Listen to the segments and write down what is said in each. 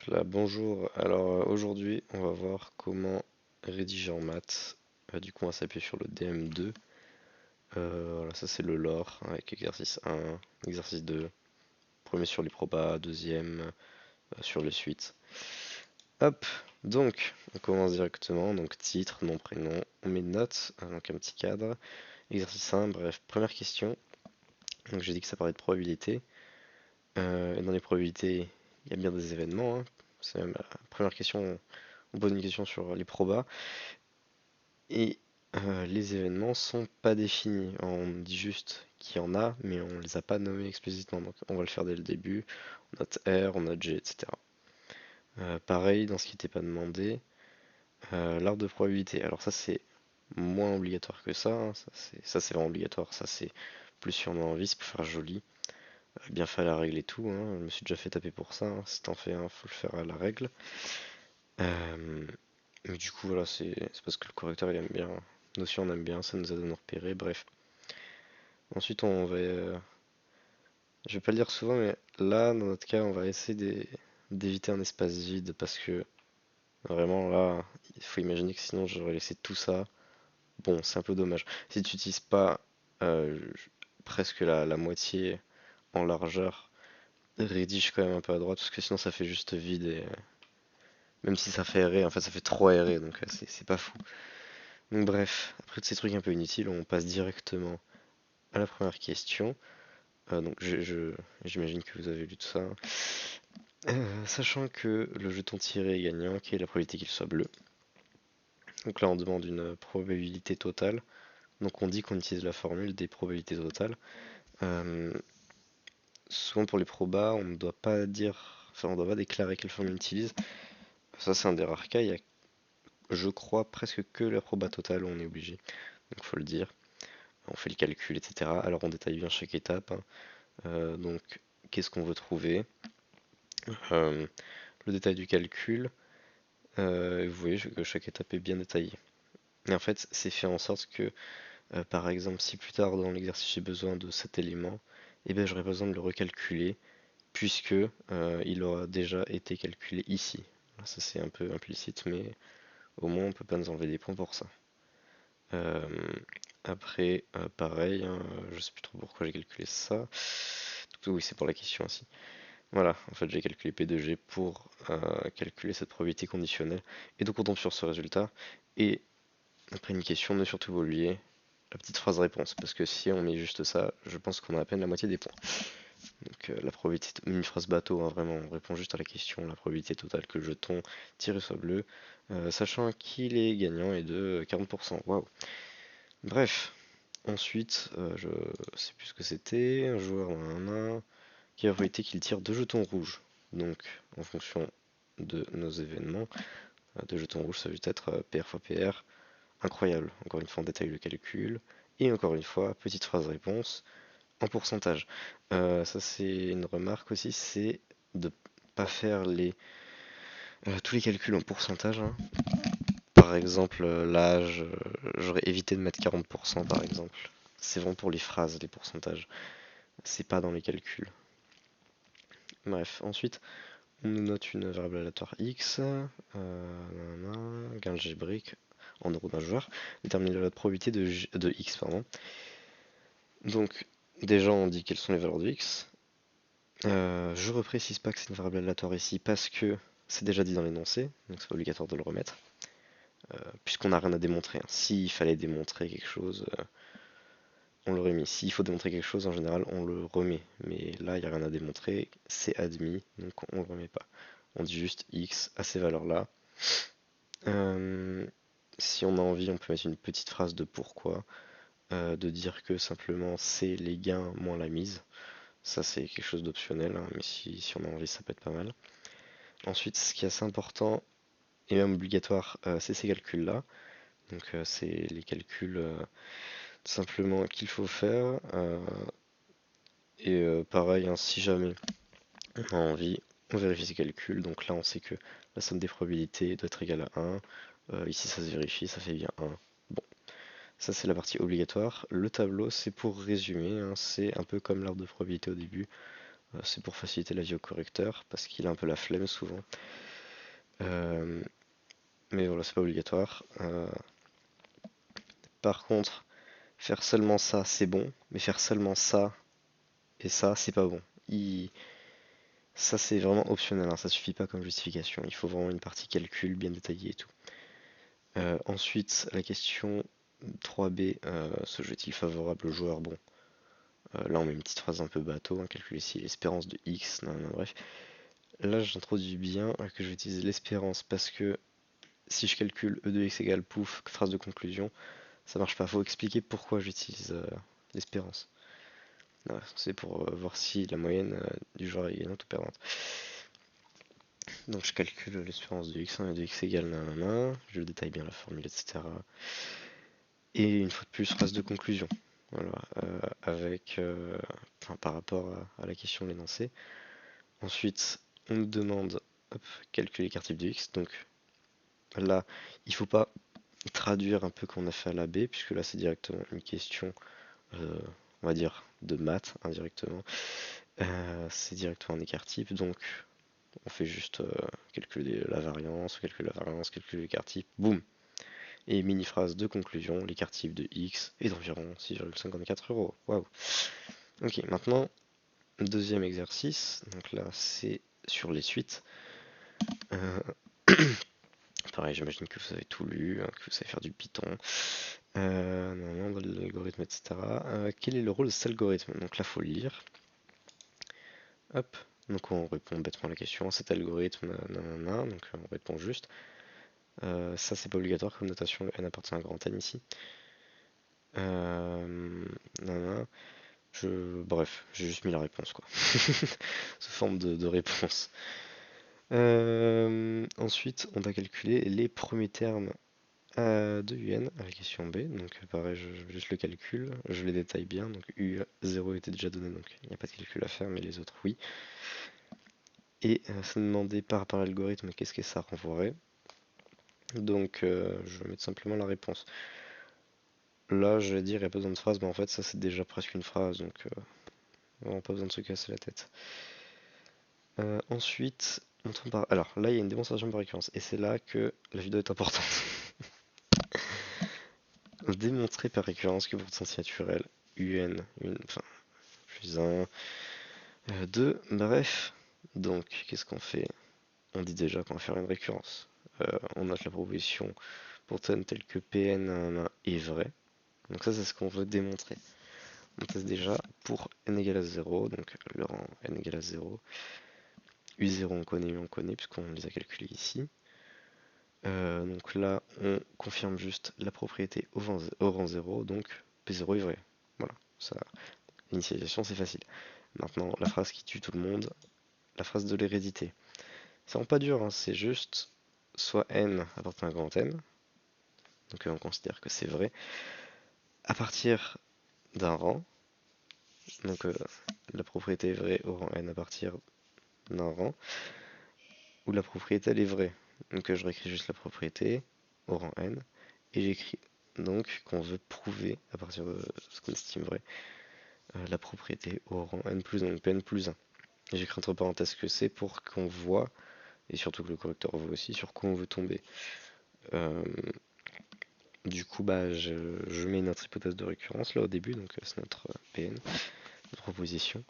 Là, bonjour. Alors aujourd'hui, on va voir comment rédiger en maths. Du coup, on va s'appuyer sur le DM2. Voilà, ça c'est le lore avec exercice 1, exercice 2. Premier sur les probas, deuxième sur les suites. Hop, donc on commence directement. Donc titre, nom, prénom. On met une note, donc un petit cadre. Exercice 1, bref, première question. Donc j'ai dit que ça parlait de probabilité. Et dans les probabilités, il y a bien des événements, hein. C'est même la première question. On pose une question sur les probas et les événements sont pas définis. On dit juste qu'il y en a, mais on les a pas nommés explicitement. Donc on va le faire dès le début. On note R, on note G, etc. Pareil, dans ce qui n'était pas demandé, l'arbre de probabilité. Alors ça c'est moins obligatoire que ça, hein. Ça c'est vraiment obligatoire. Ça c'est plus si on a envie, c'est pour faire joli. Bien fait à la règle et tout, hein. Je me suis déjà fait taper pour ça, hein. Si t'en fais un, faut le faire à la règle. Euh, Mais du coup, voilà, c'est parce que le correcteur il aime bien. Nous aussi on aime bien, ça nous aide à nous repérer, bref. Ensuite, on va. Je vais pas le dire souvent, mais là, dans notre cas, on va essayer d'éviter un espace vide parce que vraiment là, il faut imaginer que sinon j'aurais laissé tout ça. Bon, c'est un peu dommage. Si tu n'utilises pas presque la moitié en largeur, rédige quand même un peu à droite parce que sinon ça fait juste vide et même si ça fait errer, en fait ça fait trop errer donc c'est pas fou. Donc bref, après tous ces trucs un peu inutiles, on passe directement à la première question. Donc j'imagine que vous avez lu tout ça, hein. Sachant que le jeton tiré est gagnant, quelle est la probabilité qu'il soit bleu? Donc là on demande une probabilité totale. Donc on dit qu'on utilise la formule des probabilités totales. Euh, Souvent pour les probas, on ne doit pas dire, enfin on ne doit pas déclarer quelle formule on utilise. Ça c'est un des rares cas, il y a je crois presque que la proba totale où on est obligé. Donc faut le dire. On fait le calcul, etc. Alors on détaille bien chaque étape, hein. Donc qu'est-ce qu'on veut trouver? Euh, le détail du calcul. Vous voyez que chaque étape est bien détaillée. Et en fait, c'est fait en sorte que, par exemple, si plus tard dans l'exercice j'ai besoin de cet élément, eh bien j'aurai besoin de le recalculer, puisque il aura déjà été calculé ici. Ça c'est un peu implicite, mais au moins on peut pas nous enlever des points pour ça. Euh, Après, pareil, hein, je sais plus trop pourquoi j'ai calculé ça. Oui, c'est pour la question aussi. Voilà, en fait j'ai calculé P2G pour calculer cette probabilité conditionnelle. Et donc on tombe sur ce résultat. Et après une question, ne surtout pas oublier la petite phrase réponse. Parce que si on met juste ça, je pense qu'on a à peine la moitié des points. Donc la probabilité, une phrase bateau, hein, vraiment, on répond juste à la question, la probabilité totale que le jeton tiré soit bleu, sachant qu'il est gagnant est de 40%. Waouh. Bref, ensuite, je sais plus ce que c'était, un joueur qui a probabilité qu'il tire deux jetons rouges. Donc, en fonction de nos événements, deux jetons rouges, ça veut être PR fois PR. Incroyable. Encore une fois, on détaille le calcul. Et encore une fois, petite phrase réponse en pourcentage. Ça, c'est une remarque aussi, c'est de pas faire tous les calculs en pourcentage, hein. Par exemple, l'âge, j'aurais évité de mettre 40% par exemple. C'est vraiment pour les phrases, les pourcentages. C'est pas dans les calculs. Bref, ensuite, on nous note une variable aléatoire x, gain algébrique en euros d'un joueur, déterminer la probabilité de x, pardon. Donc, déjà, on dit quelles sont les valeurs de x. Je reprécise pas que c'est une variable aléatoire ici parce que c'est déjà dit dans l'énoncé, donc c'est pas obligatoire de le remettre, puisqu'on n'a rien à démontrer, hein. S'il fallait démontrer quelque chose, on l'aurait mis. S'il faut démontrer quelque chose, en général, on le remet. Mais là, il n'y a rien à démontrer, c'est admis, donc on le remet pas. On dit juste x à ces valeurs-là. Euh, Si on a envie, on peut mettre une petite phrase de pourquoi, de dire que simplement c'est les gains moins la mise. Ça, c'est quelque chose d'optionnel, hein, mais si on a envie, ça peut être pas mal. Ensuite, ce qui est assez important et même obligatoire, c'est ces calculs-là. Donc, c'est les calculs tout simplement qu'il faut faire. Et pareil, hein, si jamais on a envie, on vérifie ces calculs. Donc là, on sait que la somme des probabilités doit être égale à 1. Ici, ça se vérifie, ça fait bien 1. Bon, ça c'est la partie obligatoire. Le tableau, c'est pour résumer, hein, c'est un peu comme l'arbre de probabilité au début. C'est pour faciliter la vie au correcteur, parce qu'il a un peu la flemme souvent. Euh, mais voilà, c'est pas obligatoire. Par contre, faire seulement ça, c'est bon, mais faire seulement ça et ça, c'est pas bon. Ça, c'est vraiment optionnel, hein, ça suffit pas comme justification. Il faut vraiment une partie calcul bien détaillée et tout. Ensuite, la question 3B, ce jeu est-il favorable aux joueurs? Bon, là on met une petite phrase un peu bateau, hein, calculer ici l'espérance de x, non, non, bref. Là j'introduis bien que je vais utiliser l'espérance parce que si je calcule e de x égale pouf, phrase de conclusion, ça marche pas. Faut expliquer pourquoi j'utilise l'espérance. Voilà, c'est pour voir si la moyenne du joueur est gagnante ou perdante. Donc je calcule l'espérance de x1 et de x égale nanana, je détaille bien la formule, etc. Et une fois de plus, phrase de conclusion. Voilà, enfin, par rapport à la question de l'énoncé. Ensuite, on nous demande, hop, calculer l'écart type de x. Donc là, il ne faut pas traduire un peu comme on a fait à la B, puisque là c'est directement une question, on va dire, de maths indirectement. C'est directement un écart type, donc on fait juste calculer la variance, calculer l'écart type, boum. Et mini phrase de conclusion, l'écart type de x est d'environ 6,54 euros. Waouh. Ok, maintenant, deuxième exercice. Donc là, c'est sur les suites. Euh, Pareil, j'imagine que vous avez tout lu, hein, que vous savez faire du Python, de l'algorithme, etc. Quel est le rôle de cet algorithme? Donc là, faut lire. Hop. Donc on répond bêtement à la question. Cet algorithme, nanana. Donc on répond juste. Ça, c'est pas obligatoire comme notation. Le n appartient à un grand N ici. Nanana. Bref, j'ai juste mis la réponse, quoi. Sous forme de réponse. Ensuite, on va calculer les premiers termes de UN à la question B. Donc pareil, je juste le calcul, je les détaille bien. Donc U0 était déjà donné, donc il n'y a pas de calcul à faire, mais les autres oui. Et ça demandait par rapport à l'algorithme, qu'est-ce que ça renvoierait. Donc je vais mettre simplement la réponse. Là, je vais dire, il n'y a pas besoin de phrase, mais en fait, ça c'est déjà presque une phrase, donc vraiment pas besoin de se casser la tête. Ensuite, alors là, il y a une démonstration par récurrence, et c'est là que la vidéo est importante. Démontrer par récurrence que votre sens naturel, enfin, plus 1, 2, bref. Donc, qu'est-ce qu'on fait? On dit déjà qu'on va faire une récurrence. On note la proposition pour n tel que Pn est vrai. Donc ça, c'est ce qu'on veut démontrer. On teste déjà pour n égale à 0, donc le rang n égale à 0. U0 on connaît puisqu'on les a calculés ici. Donc là, on confirme juste la propriété au rang 0, donc P0 est vrai. Voilà, ça, l'initialisation c'est facile. Maintenant, la phrase qui tue tout le monde, la phrase de l'hérédité. C'est vraiment pas dur, hein, c'est juste soit n appartient à un grand N, donc on considère que c'est vrai, à partir d'un rang, donc la propriété est vraie au rang n à partir d'un rang, où la propriété elle est vraie. Donc je réécris juste la propriété au rang n, et j'écris donc qu'on veut prouver à partir de ce qu'on estime vrai la propriété au rang n plus 1, donc Pn plus 1. Et j'écris entre parenthèses que c'est pour qu'on voit, et surtout que le correcteur voit aussi, sur quoi on veut tomber. Du coup, bah, je mets notre hypothèse de récurrence là au début, donc c'est notre PN, notre proposition.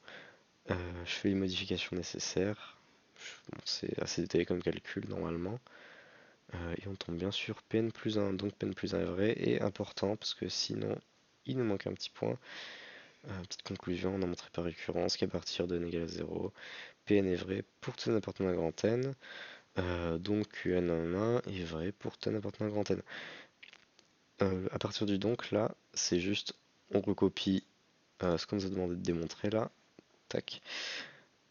Je fais les modifications nécessaires. Bon, c'est assez détaillé comme calcul normalement. Et on tombe bien sur Pn plus 1. Donc Pn plus 1 est vrai et important parce que sinon il nous manque un petit point. Petite conclusion, on a montré par récurrence qu'à partir de n égale à 0, Pn est vrai pour tout n appartenant à grand N. Donc Qn1 est vrai pour tout n appartenant à grand N. À partir du donc, là, c'est juste, on recopie ce qu'on nous a demandé de démontrer là, tac,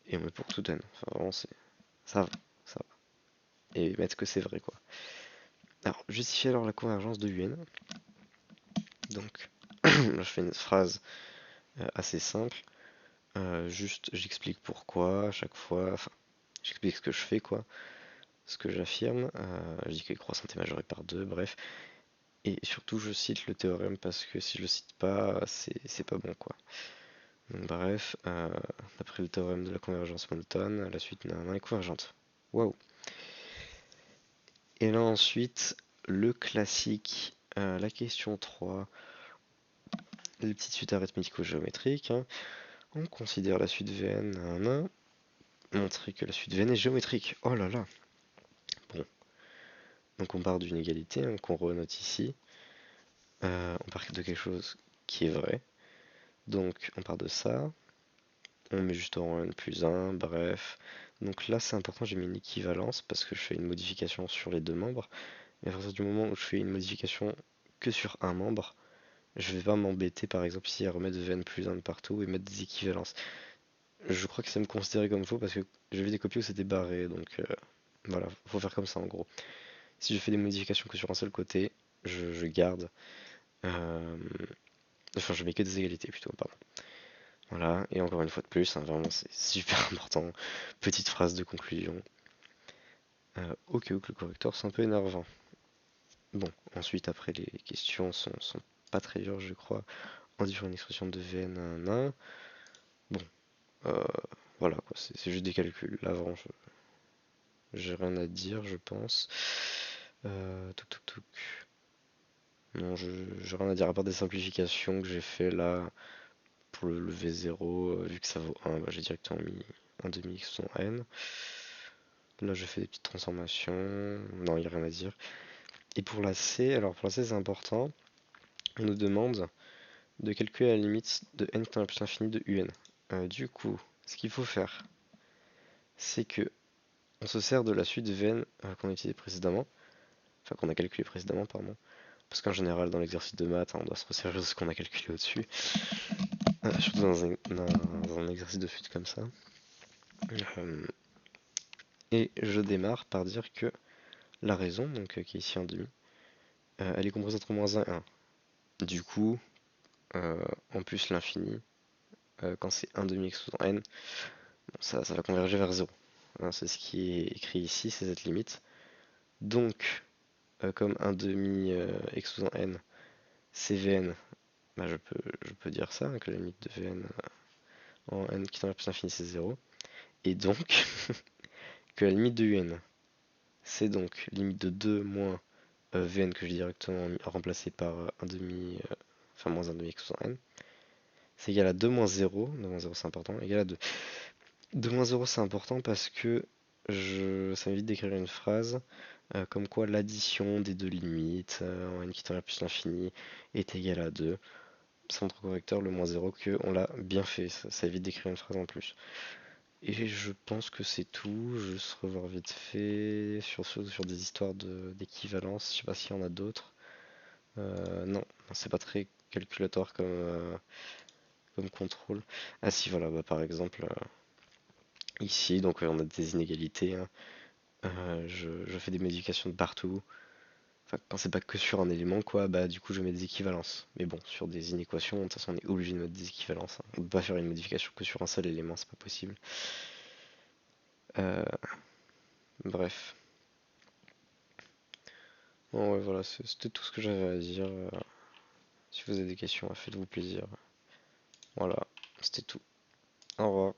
et on met pour tout n. Enfin, vraiment, ça va, ça va. Et mettre que c'est vrai, quoi. Alors, justifier alors la convergence de UN. Donc, là, je fais une phrase assez simple. Juste, j'explique pourquoi à chaque fois, enfin, j'explique ce que je fais, quoi, ce que j'affirme. Je dis que croissante est majorée par 2, bref. Et surtout, je cite le théorème parce que si je le cite pas, c'est pas bon, quoi. Donc, bref, d'après le théorème de la convergence monotone, la suite est convergente. Waouh! Et là ensuite, le classique, la question 3, les petites suites arithmético-géométriques, hein. On considère la suite Vn, montrer que la suite Vn est géométrique. Oh là là! Bon, donc on part d'une égalité, hein, qu'on renote ici. On part de quelque chose qui est vrai. Donc on part de ça. On met juste en n plus 1, bref. Donc là c'est important, j'ai mis une équivalence parce que je fais une modification sur les deux membres. Et à partir du moment où je fais une modification que sur un membre, je vais pas m'embêter par exemple ici à remettre Vn plus 1 de partout et mettre des équivalences. Je crois que ça me considérer comme faux parce que j'ai vu des copies où c'était barré, donc voilà, faut faire comme ça en gros. Si je fais des modifications que sur un seul côté, je garde. euh, Enfin, je mets que des égalités plutôt, pardon. Voilà, et encore une fois de plus, hein, vraiment c'est super important. Petite phrase de conclusion. Au cas où que le correcteur c'est un peu énervant. Bon, ensuite après les questions sont pas très dures je crois. On dit sur une expression de Vn à 1. Bon, euh, voilà quoi, c'est juste des calculs. Là vraiment, j'ai rien à dire je pense. Touc touc touc. Non, j'ai rien à dire à part des simplifications que j'ai fait là pour le V0, vu que ça vaut 1, bah, j'ai directement mis un demi-x sous n. Là, je fais des petites transformations. Non, il n'y a rien à dire. Et pour la C, alors pour la C, c'est important. On nous demande de calculer la limite de n qui tend à plus l'infini de un. Du coup, ce qu'il faut faire, c'est que on se sert de la suite Vn qu'on a utilisée précédemment, enfin qu'on a calculé précédemment, pardon. Parce qu'en général, dans l'exercice de maths, hein, on doit se resservir de ce qu'on a calculé au-dessus. Surtout dans un exercice de suite comme ça. Euh, et je démarre par dire que la raison, donc qui est ici en demi, elle est comprise entre moins 1 et 1. Du coup, en plus l'infini, quand c'est 1 demi x sous n, bon, ça va converger vers 0. Hein, c'est ce qui est écrit ici, c'est cette limite. Donc, comme 1 demi x sous n, c'est Vn, bah, je peux dire ça, hein, que la limite de Vn en n qui tend vers plus l'infini c'est 0. Et donc, que la limite de un, c'est donc limite de 2 moins Vn que j'ai directement remplacé par 1 demi, enfin moins 1 demi x sous n, c'est égal à 2 moins 0, 2 moins 0 c'est important, égal à 2. 2 moins 0 c'est important parce que ça m'évite d'écrire une phrase comme quoi l'addition des deux limites en n qui tend vers plus l'infini est égale à 2. C'est notre correcteur, le moins 0, que on l'a bien fait, ça évite d'écrire une phrase en plus. Et je pense que c'est tout, je vais juste revoir vite fait sur des histoires d'équivalence, je sais pas s'il y en a d'autres. Non, c'est pas très calculatoire comme contrôle. Ah si, voilà, bah, par exemple, ici, donc on a des inégalités, hein. Je fais des modifications de partout. Enfin, quand c'est pas que sur un élément, quoi, bah du coup je mets des équivalences. Mais bon, sur des inéquations, de toute façon on est obligé de mettre des équivalences, hein. On peut pas faire une modification que sur un seul élément, c'est pas possible. Euh, Bref. Bon ouais, voilà, c'était tout ce que j'avais à dire. Si vous avez des questions, faites-vous plaisir. Voilà, c'était tout. Au revoir.